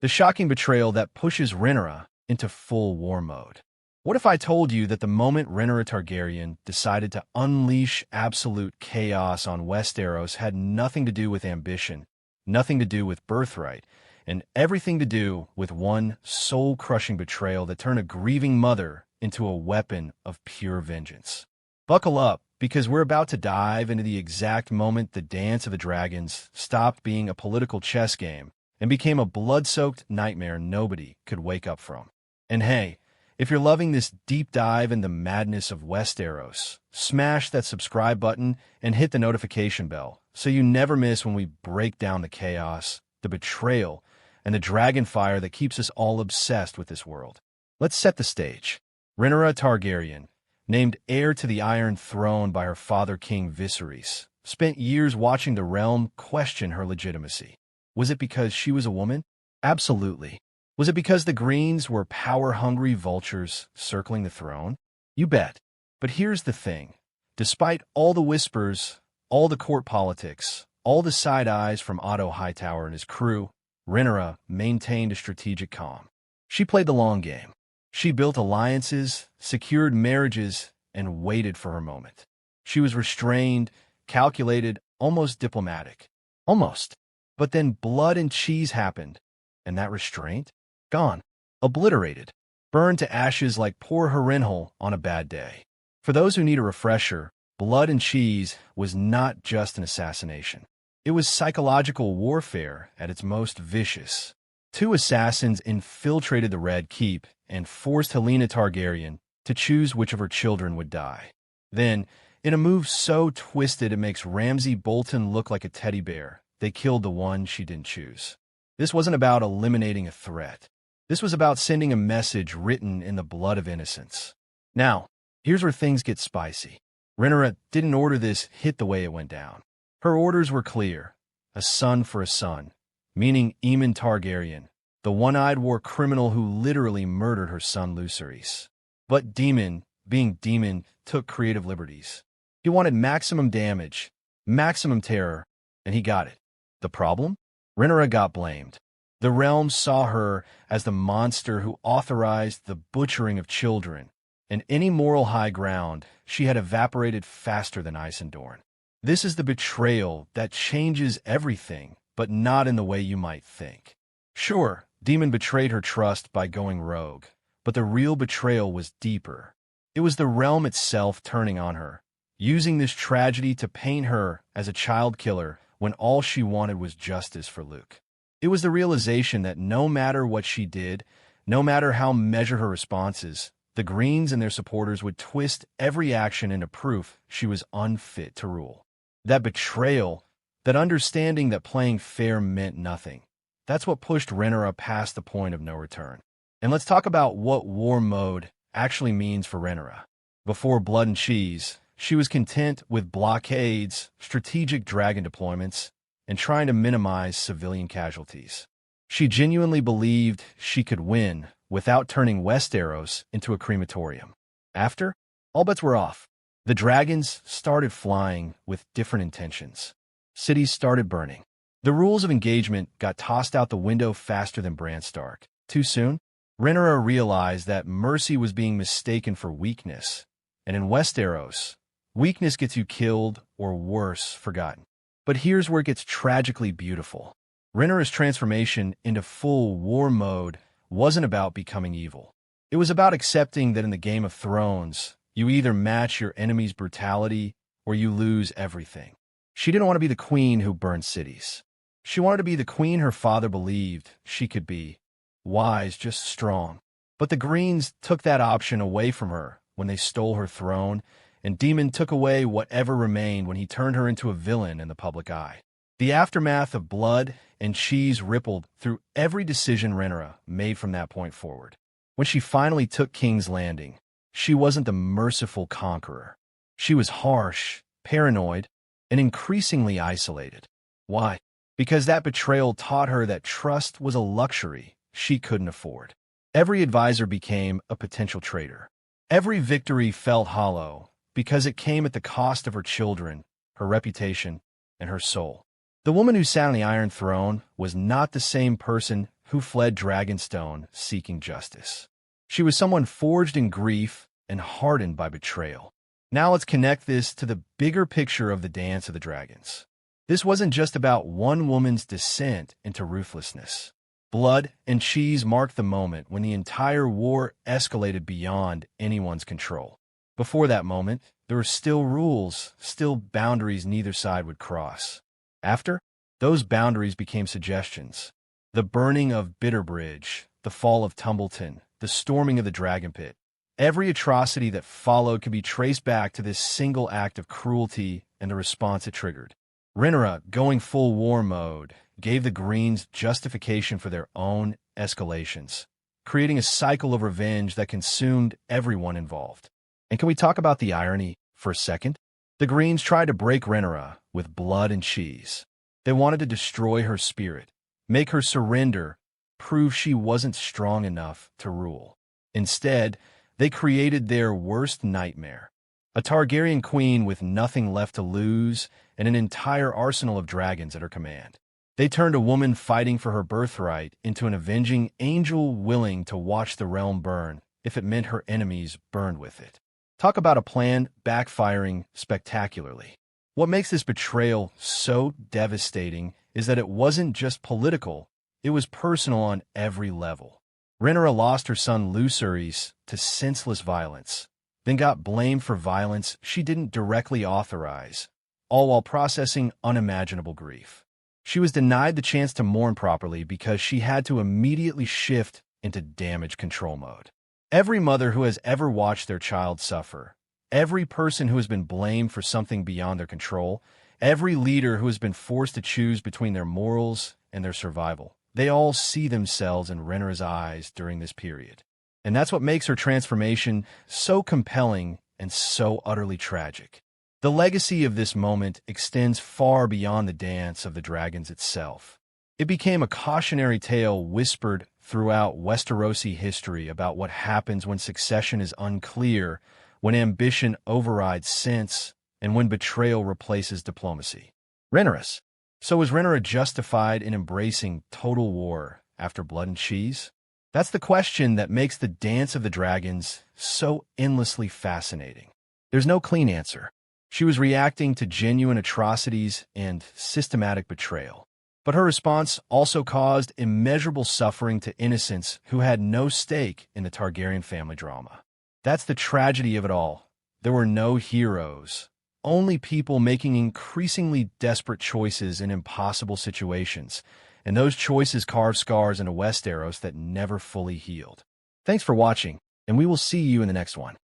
The shocking betrayal that pushes Rhaenyra into full war mode. What if I told you that the moment Rhaenyra Targaryen decided to unleash absolute chaos on Westeros had nothing to do with ambition, nothing to do with birthright, and everything to do with one soul-crushing betrayal that turned a grieving mother into a weapon of pure vengeance? Buckle up, because we're about to dive into the exact moment the Dance of the Dragons stopped being a political chess game and became a blood-soaked nightmare nobody could wake up from. And hey, if you're loving this deep dive in the madness of Westeros, smash that subscribe button and hit the notification bell so you never miss when we break down the chaos, the betrayal, and the dragon fire that keeps us all obsessed with this world. Let's set the stage. Rhaenyra Targaryen, named heir to the Iron Throne by her father King Viserys, spent years watching the realm question her legitimacy. Was it because she was a woman? Absolutely. Was it because the Greens were power-hungry vultures circling the throne? You bet. But here's the thing. Despite all the whispers, all the court politics, all the side eyes from Otto Hightower and his crew, Rhaenyra maintained a strategic calm. She played the long game. She built alliances, secured marriages, and waited for her moment. She was restrained, calculated, almost diplomatic. Almost. But then blood and cheese happened, and that restraint? Gone. Obliterated. Burned to ashes like poor Harrenhal on a bad day. For those who need a refresher, Blood and Cheese was not just an assassination. It was psychological warfare at its most vicious. Two assassins infiltrated the Red Keep and forced Helaena Targaryen to choose which of her children would die. Then, in a move so twisted it makes Ramsay Bolton look like a teddy bear, they killed the one she didn't choose. This wasn't about eliminating a threat. This was about sending a message written in the blood of innocence. Now, here's where things get spicy. Rhaenyra didn't order this hit the way it went down. Her orders were clear. A son for a son, meaning Aemon Targaryen, the one-eyed war criminal who literally murdered her son Lucerys. But Daemon, being Daemon, took creative liberties. He wanted maximum damage, maximum terror, and he got it. The problem? Rhaenyra got blamed. The realm saw her as the monster who authorized the butchering of children, and any moral high ground she had evaporated faster than ice and Dorne. This is the betrayal that changes everything, but not in the way you might think. Sure, Daemon betrayed her trust by going rogue, but the real betrayal was deeper. It was the realm itself turning on her, using this tragedy to paint her as a child killer when all she wanted was justice for Luke. It was the realization that no matter what she did, no matter how measured her responses, the Greens and their supporters would twist every action into proof she was unfit to rule. That betrayal, that understanding that playing fair meant nothing, that's what pushed Rhaenyra past the point of no return. And let's talk about what war mode actually means for Rhaenyra. Before Blood and Cheese, she was content with blockades, strategic dragon deployments, and trying to minimize civilian casualties. She genuinely believed she could win without turning Westeros into a crematorium. After, all bets were off. The dragons started flying with different intentions. Cities started burning. The rules of engagement got tossed out the window faster than Bran Stark. Too soon? Rhaenyra realized that mercy was being mistaken for weakness. And in Westeros, weakness gets you killed or worse, forgotten. But here's where it gets tragically beautiful. Rhaenyra's transformation into full war mode wasn't about becoming evil. It was about accepting that in the Game of Thrones, you either match your enemy's brutality or you lose everything. She didn't want to be the queen who burned cities. She wanted to be the queen her father believed she could be. Wise, just strong. But the Greens took that option away from her when they stole her throne, and Daemon took away whatever remained when he turned her into a villain in the public eye. The aftermath of Blood and Cheese rippled through every decision Rhaenyra made from that point forward. When she finally took King's Landing, she wasn't the merciful conqueror. She was harsh, paranoid, and increasingly isolated. Why? Because that betrayal taught her that trust was a luxury she couldn't afford. Every advisor became a potential traitor. Every victory felt hollow because it came at the cost of her children, her reputation, and her soul. The woman who sat on the Iron Throne was not the same person who fled Dragonstone seeking justice. She was someone forged in grief and hardened by betrayal. Now let's connect this to the bigger picture of the Dance of the Dragons. This wasn't just about one woman's descent into ruthlessness. Blood and cheese marked the moment when the entire war escalated beyond anyone's control. Before that moment, there were still rules, still boundaries neither side would cross. After, those boundaries became suggestions. The burning of Bitterbridge, the fall of Tumbleton, the storming of the Dragon Pit. Every atrocity that followed could be traced back to this single act of cruelty and the response it triggered. Rhaenyra, going full war mode, gave the Greens justification for their own escalations, creating a cycle of revenge that consumed everyone involved. And can we talk about the irony for a second? The Greens tried to break Rhaenyra with blood and cheese. They wanted to destroy her spirit, make her surrender, prove she wasn't strong enough to rule. Instead, they created their worst nightmare. A Targaryen queen with nothing left to lose and an entire arsenal of dragons at her command. They turned a woman fighting for her birthright into an avenging angel willing to watch the realm burn if it meant her enemies burned with it. Talk about a plan backfiring spectacularly. What makes this betrayal so devastating is that it wasn't just political, it was personal on every level. Rhaenyra lost her son Lucerys to senseless violence, then got blamed for violence she didn't directly authorize, all while processing unimaginable grief. She was denied the chance to mourn properly because she had to immediately shift into damage control mode. Every mother who has ever watched their child suffer, every person who has been blamed for something beyond their control, every leader who has been forced to choose between their morals and their survival, they all see themselves in Rhaenyra's eyes during this period. And that's what makes her transformation so compelling and so utterly tragic. The legacy of this moment extends far beyond the Dance of the Dragons itself. It became a cautionary tale whispered throughout Westerosi history about what happens when succession is unclear, when ambition overrides sense, and when betrayal replaces diplomacy. Rhaenyra. So was Rhaenyra justified in embracing total war after blood and cheese? That's the question that makes the Dance of the Dragons so endlessly fascinating. There's no clean answer. She was reacting to genuine atrocities and systematic betrayal. But her response also caused immeasurable suffering to innocents who had no stake in the Targaryen family drama. That's the tragedy of it all. There were no heroes, only people making increasingly desperate choices in impossible situations, and those choices carved scars into Westeros that never fully healed. Thanks for watching, and we will see you in the next one.